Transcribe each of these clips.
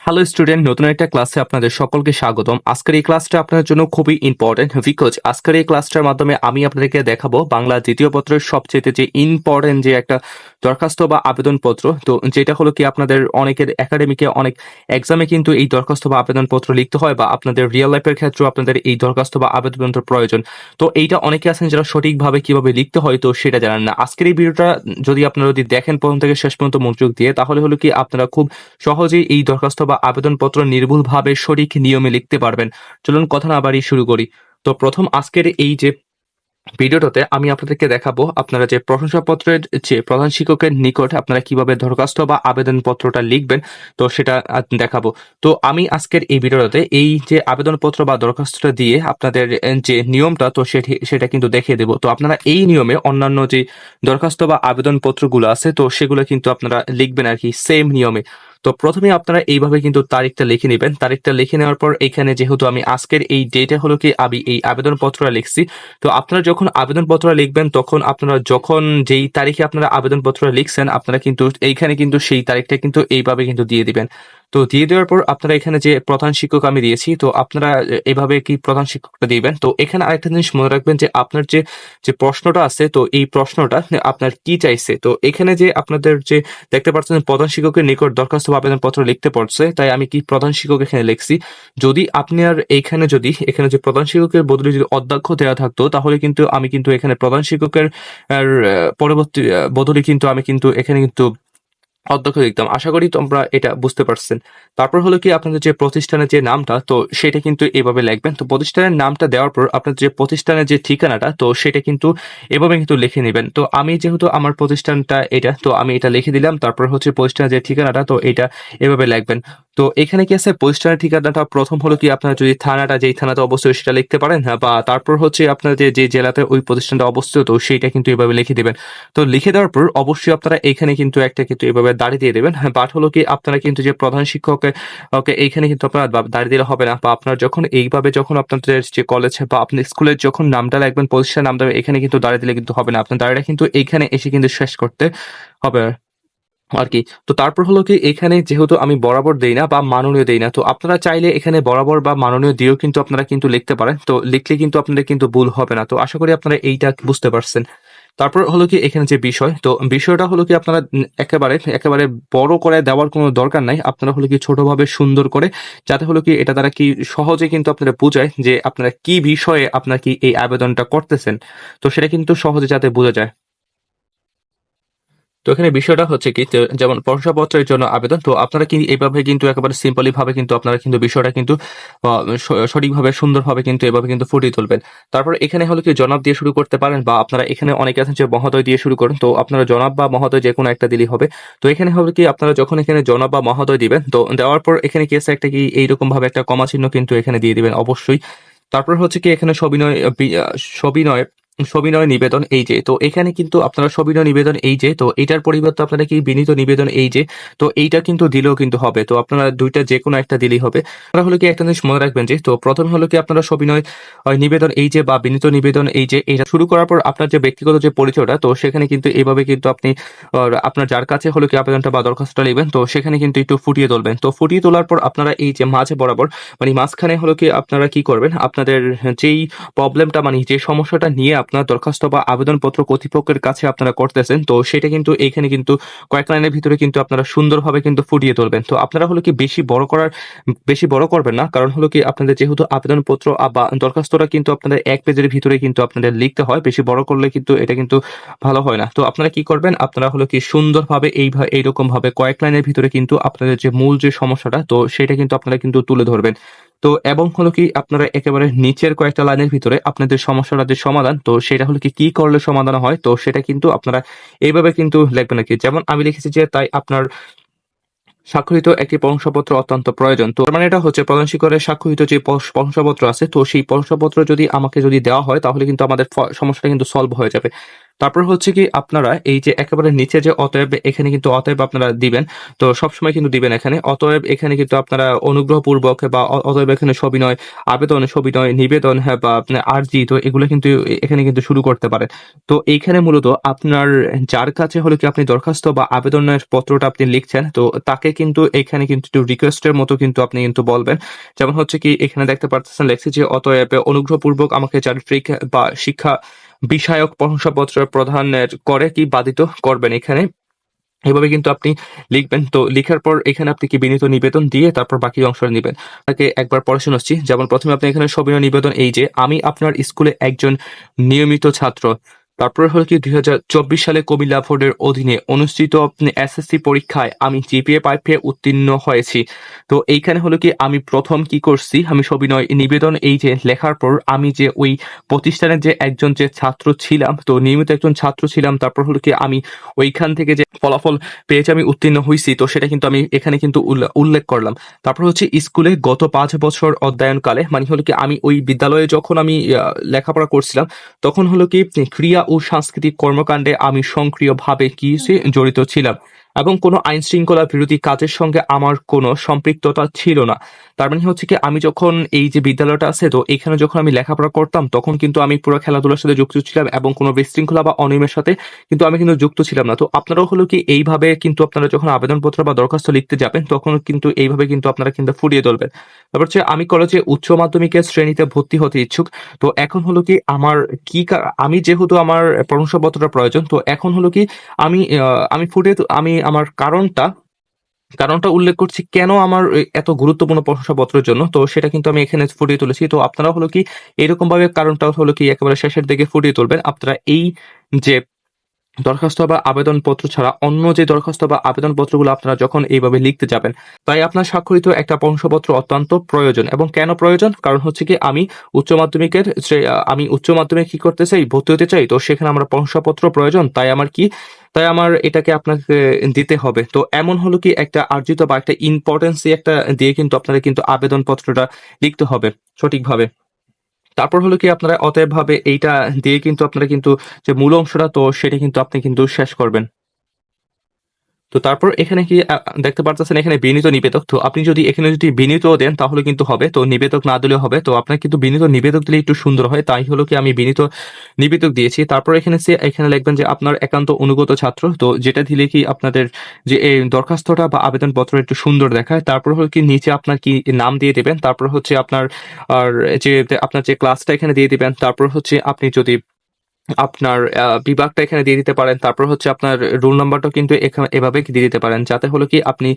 Hello student, নতুন একটা ক্লাসে আপনাদের সকলকে স্বাগতম। আজকের এই ক্লাসটা আপনাদের জন্য খুবই ইম্পর্টেন্ট, বিকজ আজকের এই ক্লাসটার মাধ্যমে আমি আপনাদেরকে দেখাবো বাংলা দ্বিতীয় পত্রের সবচেয়ে যে ইম্পর্টেন্ট যে একটা দরখাস্ত বা আবেদনপত্র, তো যেটা হলো কি আপনাদের অনেকের একাডেমিকে অনেক এক্সামে কিন্তু এই দরখাস্ত বা আবেদনপত্র লিখতে হয়, বা আপনাদের রিয়েল লাইফের ক্ষেত্রেও আপনাদের এই দরখাস্ত বা আবেদনপত্র প্রয়োজন। তো এইটা অনেকে আছেন যারা সঠিকভাবে কিভাবে লিখতে হয় তো সেটা জানেন না। আজকের এই ভিডিওটা যদি দেখেন প্রথম থেকে শেষ পর্যন্ত মনোযোগ দিয়ে, তাহলে হলো কি আপনারা খুব সহজেই এই দরখাস্ত বা আবেদনপত্র নির্ভুলভাবে সঠিক নিয়মে লিখতে পারবেন। চলুন কথা না বাড়িয়ে শুরু করি। তো প্রথম আজকের এই যে ভিডিওটাতে আমি আপনাদেরকে দেখাবো আপনারা যে প্রশংসাপত্রের যে প্রধান শিক্ষকের নিকট আপনারা কিভাবে দরখাস্ত বা আবেদনপত্রটা লিখবেন, তো সেটা দেখাবো। তো আমি আজকের এই ভিডিওটাতে এই যে আবেদনপত্র বা দরখাস্তটা দিয়ে আপনাদের যে নিয়মটা, তো সেটা কিন্তু দেখিয়ে দেবো। তো আপনারা এই নিয়মে অন্যান্য যে দরখাস্ত বা আবেদনপত্রগুলো আছে তো সেগুলো কিন্তু আপনারা লিখবেন আর কি, সেম নিয়মে। তো প্রথমে আপনারা এইভাবে কিন্তু তারিখটা লিখে নেবেন। তারিখটা লিখে নেওয়ার পর এখানে যেহেতু আমি আজকের এই ডেটে হলো কি আমি এই আবেদনপত্রটা লিখছি, তো আপনারা যখন আবেদনপত্র লিখবেন তখন আপনারা যখন যেই তারিখে আপনারা আবেদনপত্র লিখছেন আপনারা কিন্তু এইখানে কিন্তু সেই তারিখটা কিন্তু এইভাবে কিন্তু দিয়ে দিবেন। তো দিয়ে দেওয়ার পর আপনারা এখানে যে প্রধান শিক্ষক আমি দিয়েছি, তো আপনারা এইভাবে কি প্রধান শিক্ষকটা দিবেন। তো এখানে আরেকটা জিনিস মনে রাখবেন যে আপনার যে যে প্রশ্নটা আছে, তো এই প্রশ্নটা আপনার কি চাইছে। তো এখানে যে আপনাদের যে দেখতে পাচ্ছেন প্রধান শিক্ষকের নিকট দরখাস্ত বা আবেদনপত্র লিখতে পড়ছে, তাই আমি কি প্রধান শিক্ষক এখানে লিখছি। যদি আপনার এখানে যে প্রধান শিক্ষকের বদলে যদি অধ্যক্ষ দেওয়া থাকতো, তাহলে কিন্তু আমি কিন্তু এখানে প্রধান শিক্ষকের পরবর্তী বদলে কিন্তু আমি কিন্তু এখানে কিন্তু অধ্যক্ষ লিখতাম। আশা করি তোমরা এটা বুঝতে পারছেন। তারপর হলো কি আপনাদের যে প্রতিষ্ঠানের যে নামটা, তো সেটা কিন্তু এভাবে লিখবেন। তো প্রতিষ্ঠানের নামটা দেওয়ার পর আপনার যে প্রতিষ্ঠানের যে ঠিকানাটা, তো সেটা কিন্তু এভাবে কিন্তু লিখে নেবেন। তো আমি যেহেতু আমার প্রতিষ্ঠানটা এটা, তো আমি এটা লিখে দিলাম। তারপর হচ্ছে প্রতিষ্ঠানের যে ঠিকানাটা, তো এটা এভাবে লিখবেন। তো এখানে কি আছে, প্রতিষ্ঠানের ঠিকানাটা প্রথম হলো কি আপনার যদি থানাটা যেই থানাতে অবস্থিত সেটা লিখতে পারেন, হ্যাঁ, বা তারপর হচ্ছে আপনার যে জেলাতে ওই প্রতিষ্ঠানটা অবস্থিত, তো সেইটা কিন্তু এভাবে লিখে দিবেন। তো লিখে দেওয়ার পর অবশ্যই আপনারা এখানে কিন্তু একটা কিন্তু এভাবে দাড়ি দিয়ে দেবেন। হ্যাঁ, বাট হলো কি আপনারা কিন্তু যে প্রধান শিক্ষককে ওকে এইখানে কিন্তু আপনারা দাড়ি দিলে হবে না, বা আপনার যখন এইভাবে যখন আপনাদের যে কলেজ বা আপনি স্কুলের যখন নামটা লিখবেন, প্রতিষ্ঠানের নামটা এখানে কিন্তু দাড়ি দিলে কিন্তু হবে না, আপনার দাড়িটা কিন্তু এইখানে এসে কিন্তু শেষ করতে হবে আর কি। তো তারপর হলো কি এখানে যেহেতু আমি বরাবর দেই না বা মাননীয় দেই না, তো আপনারা চাইলে এখানে বরাবর বা মাননীয় দিয়েও কিন্তু আপনারা কিন্তু লিখতে পারেন। তো লিখলে কিন্তু আপনাদের কিন্তু ভুল হবে না। তো আশা করি আপনারা এইটা বুঝতে পারছেন। তারপর হলো কি এখানে যে বিষয়, তো বিষয়টা হলো কি আপনারা একেবারে একেবারে বড় করে দেওয়ার কোনো দরকার নাই। আপনারা হলো কি ছোটভাবে সুন্দর করে, যাতে হলো কি এটা দ্বারা কি সহজে কিন্তু আপনারা বোঝায় যে আপনারা কি বিষয়ে আপনারা কি এই আবেদনটা করতেছেন, তো সেটা কিন্তু সহজে যাতে বোঝা যায়। তো এখানে বিষয়টা হচ্ছে কি, যেমন প্রশংসাপত্রের জন্য আবেদন, তো আপনারা কি এইভাবে কিন্তু একেবারে সিম্পলি ভাবে কিন্তু আপনারা কিন্তু বিষয়টা কিন্তু সঠিকভাবে সুন্দরভাবে কিন্তু এভাবে কিন্তু ফুটিয়ে তুলবেন। তারপর এখানে হলো কি জনাব দিয়ে শুরু করতে পারেন, বা আপনারা এখানে অনেকে আছেন যে মহোদয় দিয়ে শুরু করেন, তো আপনারা জনাব বা মহোদয় যে কোনো একটা দিলেই হবে। তো এখানে হবে কি আপনারা যখন এখানে জনাব বা মহোদয় দিবেন, তো দেওয়ার পর এখানে কি আছে একটা কি এইরকম ভাবে একটা কমা চিহ্ন কিন্তু এখানে দিয়ে দিবেন অবশ্যই। তারপর হচ্ছে কি এখানে সবিনয় সবিনয় নিবেদন এই যে, তো এখানে কিন্তু আপনারা সবিনয় নিবেদন এই যে, তো এটার পরিবর্তে আপনারা কি বিনীত নিবেদন এই যে, তো এইটা কিন্তু দিলেও কিন্তু হবে। তো আপনারা দুইটা যে কোনো একটা দিলেই হবে। আপনারা হলো কি একটা জিনিস মনে রাখবেন যে, তো প্রথমে হলো কি আপনারা সবিনয় নিবেদন এই যে বা বিনীত নিবেদন এই যে, এটা শুরু করার পর আপনার যে ব্যক্তিগত যে পরিচয়টা, তো সেখানে কিন্তু এইভাবে কিন্তু আপনি আপনার যার কাছে হলো কি আবেদনটা বা দরখাস্তটা নেবেন, তো সেখানে কিন্তু একটু ফুটিয়ে তুলবেন। তো ফুটিয়ে তোলার পর আপনারা এই যে মাঝে বরাবর মানে মাঝখানে হলো কি আপনারা কি করবেন, আপনাদের যেই প্রবলেমটা মানে যে সমস্যাটা নিয়ে আপনার দরখাস্ত বা আবেদনপত্র কর্তৃপক্ষের কাছে আপনারা করতেছেন, তো সেটা কিন্তু এইখানে কিন্তু কয়েক লাইনের ভিতরে কিন্তু আপনারা সুন্দরভাবে কিন্তু ফুটিয়ে তুলবেন। তো আপনারা হলো কি বেশি বড় করবেন না, কারণ হলো কি আপনাদের যেহেতু আবেদনপত্র বা দরখাস্তটা কিন্তু আপনাদের এক পেজের ভিতরে কিন্তু আপনাদের লিখতে হয়, বেশি বড় করলে কিন্তু এটা কিন্তু ভালো হয় না। তো আপনারা কি করবেন, আপনারা হলো কি সুন্দরভাবে এইরকম ভাবে কয়েক লাইনের ভিতরে কিন্তু আপনাদের যে মূল যে সমস্যাটা, তো সেটা কিন্তু আপনারা কিন্তু তুলে ধরবেন। তো এবং হলো কি আপনারা একেবারে নিচের কয়েকটা লাইনের ভিতরে আপনাদের সমস্যাটা যে সমাধান, তো সেটা হলো কি করলে সমাধান হয়, তো সেটা কিন্তু আপনারা এইভাবে কিন্তু লিখবেন নাকি। যেমন আমি লিখেছি যে তাই আপনার স্বাক্ষরিত একটি প্রশংসাপত্র অত্যন্ত প্রয়োজন। তো তার মানে এটা হচ্ছে প্রধান শিক্ষকের স্বাক্ষরিত যে প্রশংসাপত্র আছে, তো সেই প্রশংসাপত্র যদি আমাকে দেওয়া হয়, তাহলে কিন্তু আমাদের সমস্যাটা কিন্তু সলভ হয়ে যাবে। তারপর হচ্ছে কি আপনারা এই যে একেবারে নিচে যে অতএব, এখানে কিন্তু অতএব আপনারা দিবেন। তো সবসময় কিন্তু দিবেন এখানে অতএব, এখানে কিন্তু আপনারা অনুগ্রহপূর্বক বা অতএব এখানে সবিনয় আবেদন, সবিনয় নিবেদন, হ্যাঁ, বা আপনার আর্জি, তো এগুলো কিন্তু এখানে কিন্তু শুরু করতে পারেন। তো এইখানে মূলত আপনার যার কাছে হলো কি আপনি দরখাস্ত বা আবেদনের পত্রটা আপনি লিখছেন, তো তাকে কিন্তু এখানে কিন্তু একটু রিকোয়েস্টের মতো কিন্তু আপনি কিন্তু বলবেন। যেমন হচ্ছে কি এখানে দেখতে পাচ্ছেন লেখছে যে অতএব অনুগ্রহপূর্বক আমাকে চারিত্রিক বা শিক্ষা বিষয়ক প্রশংসাপত্র প্রদানের করে কি বাধিত করবেন। এখানে এভাবে কিন্তু আপনি লিখবেন। তো লিখার পর এখানে আপনি কি বিনীত নিবেদন দিয়ে তারপর বাকি অংশটা নিবেন। আপনাকে একবার পড়ে শোনাচ্ছি। যেমন প্রথমে আপনি এখানে সবিনয় নিবেদন, এই যে আমি আপনার স্কুলে একজন নিয়মিত ছাত্র। তারপরে হলো কি 2024 সালে কুমিল্লা বোর্ডের অধীনে অনুষ্ঠিত এসএসসি পরীক্ষায় আমি জিপিএ 5 পেয়ে উত্তীর্ণ হয়েছি। তো এইখানে হলো কি আমি প্রথম কি করছি, আমি সবিনয় নিবেদন এই যে লেখার পর আমি যে ওই প্রতিষ্ঠানের যে একজন যে ছাত্র ছিলাম, তো নিয়মিত একজন ছাত্র ছিলাম, তারপর হলো কি আমি ওইখান থেকে যে ফলাফল পেয়েছি, আমি উত্তীর্ণ হইছি, তো সেটা কিন্তু আমি এখানে কিন্তু উল্লেখ করলাম। তারপর হচ্ছে স্কুলে গত 5 বছর অধ্যয়নকালে, মানে হলো কি আমি ওই বিদ্যালয়ে যখন আমি লেখাপড়া করছিলাম, তখন হলো কি ক্রীড়া ও সাংস্কৃতিক কর্মকাণ্ডে আমি সক্রিয়ভাবে জড়িত ছিলাম এবং কোনো আইন শৃঙ্খলা বিরোধী কাজের সঙ্গে আমার কোনো সম্পৃক্ততা ছিল না। তার মানে হচ্ছে কি আমি যখন এই যে বিদ্যালয়টা আছে, তো এখানে যখন আমি লেখাপড়া করতাম, তখন কিন্তু আমি পুরো খেলাধুলার সাথে যুক্ত ছিলাম এবং কোনো বিশৃঙ্খলা বা অনিয়মের সাথে কিন্তু আমি কিন্তু যুক্ত ছিলাম না। তো আপনারাও হলো কি এইভাবে কিন্তু আপনারা যখন আবেদনপত্র বা দরখাস্ত লিখতে যাবেন, তখন কিন্তু এইভাবে কিন্তু আপনারা কিন্তু ফুটিয়ে তুলবেন। তারপর হচ্ছে আমি কলেজে উচ্চ মাধ্যমিকের শ্রেণীতে ভর্তি হতে ইচ্ছুক। তো এখন হলো কি আমার আমি যেহেতু আমার প্রশংসাপত্রটা প্রয়োজন, তো এখন হলো কি আমি আমার কারণটা উল্লেখ করছি কেন আমার এত গুরুত্বপূর্ণ প্রশংসাপত্রের জন্য। তো সেটা কিন্তু আমি এখানে ফুটিয়ে তুলেছি। তো আপনারা হলো কি এরকম ভাবে কারণটা হলো কি একেবারে শেষের দিকে ফুটিয়ে তুলবেন। আপনারা এই যে দরখাস্ত বা আবেদনপত্র ছাড়া অন্য যে দরখাস্ত বা আবেদনপত্রগুলো আপনারা যখন এইভাবে লিখতে যাবেন, তাই আপনার স্বাক্ষরিত একটা প্রশংসাপত্র অত্যন্ত প্রয়োজন। এবং কেন প্রয়োজন? কারণ হচ্ছে কি আমি উচ্চ মাধ্যমিক কি করতে চাই? ভর্তি হতে চাই। তো সেখানে আমার প্রশংসাপত্র প্রয়োজন। তাই আমার এটাকে আপনাকে দিতে হবে। তো এমন হলো কি একটা আর্জিত বা একটা ইম্পোর্টেন্স একটা দিয়ে কিন্তু আপনাদের কিন্তু আবেদনপত্রটা লিখতে হবে সঠিকভাবে। তারপর হলো কি আপনারা অতএবভাবে এইটা দিয়ে কিন্তু আপনারা কিন্তু যে মূল অংশটা, তো সেটা কিন্তু আপনি কিন্তু শেষ করবেন। তো তারপর এখানে কি দেখতে পারতেছেন এখানে বিনীত নিবেদক। তো আপনি যদি এখানে যদি বিনীত দেন তাহলে কিন্তু হবে। তো নিবেদক না দিলেও হবে। তো আপনার কিন্তু বিনীত নিবেদক দিলে একটু সুন্দর হয়। তাই হলো কি আমি বিনীত নিবেদক দিয়েছি। তারপর এখানে লিখবেন যে আপনার একান্ত অনুগত ছাত্র। তো যেটা দিলে কি আপনাদের যে এই দরখাস্তটা বা আবেদনপত্র একটু সুন্দর দেখায়। তারপর হলো কি নিচে আপনার কি নাম দিয়ে দিবেন। তারপর হচ্ছে আর আপনার যে ক্লাসটা এখানে দিয়ে দিবেন। তারপর হচ্ছে আপনি যদি আপনার বিভাগটা এখানে দিয়ে দিতে পারেন। তারপর হচ্ছে আপনার রোল নাম্বারটাও কিন্তু এভাবে দিয়ে দিতে পারেন। যাতে হলো কি আপনি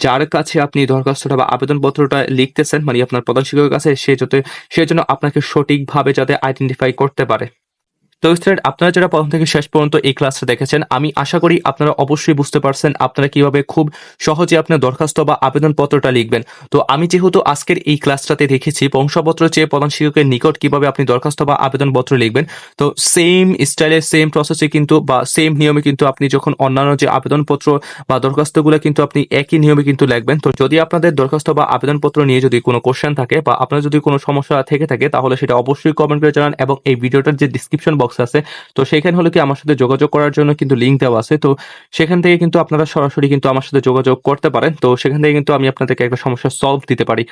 যার কাছে আপনি দরখাস্তটা বা আবেদনপত্রটা লিখতেছেন, মানে আপনার প্রধান শিক্ষকের কাছে, সে যেন আপনাকে সঠিকভাবে যাতে আইডেন্টিফাই করতে পারে। তো স্টুডেন্ট, আপনারা যারা প্রথম থেকে শেষ পর্যন্ত এই ক্লাসটা দেখেছেন, আমি আশা করি আপনারা অবশ্যই বুঝতে পারছেন আপনারা কিভাবে খুব সহজে আপনার দরখাস্ত বা আবেদনপত্রটা লিখবেন। তো আমি যেহেতু আজকের এই ক্লাসটাতে দেখেছি প্রশংসাপত্র চেয়ে প্রধান শিক্ষকের নিকট কিভাবে আপনি দরখাস্ত বা আবেদনপত্র লিখবেন, তো সেম স্টাইলে সেম প্রসেসে কিন্তু বা সেম নিয়মে কিন্তু আপনি যখন অন্যান্য যে আবেদনপত্র বা দরখাস্তগুলো কিন্তু আপনি একই নিয়মে কিন্তু লিখবেন। তো যদি আপনাদের দরখাস্ত বা আবেদনপত্র নিয়ে যদি কোনো কোশ্চেন থাকে বা আপনার যদি কোনো সমস্যা থেকে থাকে, তাহলে সেটা অবশ্যই কমেন্ট করে জানান। এবং এই ভিডিওটার যে ডিসক্রিপশন বক্স আছে, তো সেখানে হলো কি আমার সাথে যোগাযোগ করার জন্য কিন্তু লিঙ্ক দেওয়া আছে। তো সেখান থেকে কিন্তু আপনারা সরাসরি কিন্তু আমার সাথে যোগাযোগ করতে পারেন। তো সেখান থেকে কিন্তু আমি আপনাদেরকে একটা সমস্যা সলভ দিতে পারি।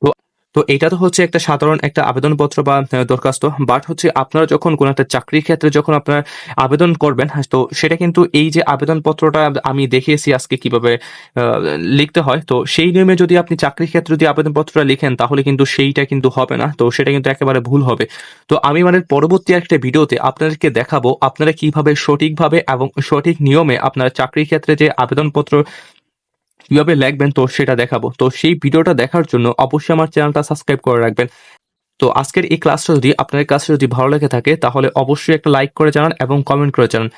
তো তো এটা তো হচ্ছে একটা সাধারণ একটা আবেদনপত্র বা দরখাস্ত। বাট হচ্ছে আপনারা যখন কোনো একটা চাকরির ক্ষেত্রে যখন আপনারা আবেদন করবেন, হ্যাঁ, তো সেটা কিন্তু এই যে আবেদনপত্রটা আমি দেখিয়েছি আজকে কিভাবে লিখতে হয়। তো সেই নিয়মে যদি আপনি চাকরির ক্ষেত্রে যদি আবেদনপত্রটা লিখেন, তাহলে কিন্তু সেইটা কিন্তু হবে না। তো সেটা কিন্তু একেবারে ভুল হবে। তো আমি মানে পরবর্তী একটা ভিডিওতে আপনাদেরকে দেখাবো আপনারা কিভাবে সঠিকভাবে এবং সঠিক নিয়মে আপনারা চাকরির ক্ষেত্রে যে আবেদনপত্র কিভাবে লিখবেন, তো সেটা দেখাবো। তো সেই ভিডিওটা দেখার জন্য অবশ্যই আমার চ্যানেলটা সাবস্ক্রাইব করে রাখবেন। তো আজকের এই ক্লাসটা যদি আপনাদের কাছে যদি ভালো লেগে থাকে, তাহলে অবশ্যই একটা লাইক করে জানান এবং কমেন্ট করে জানান।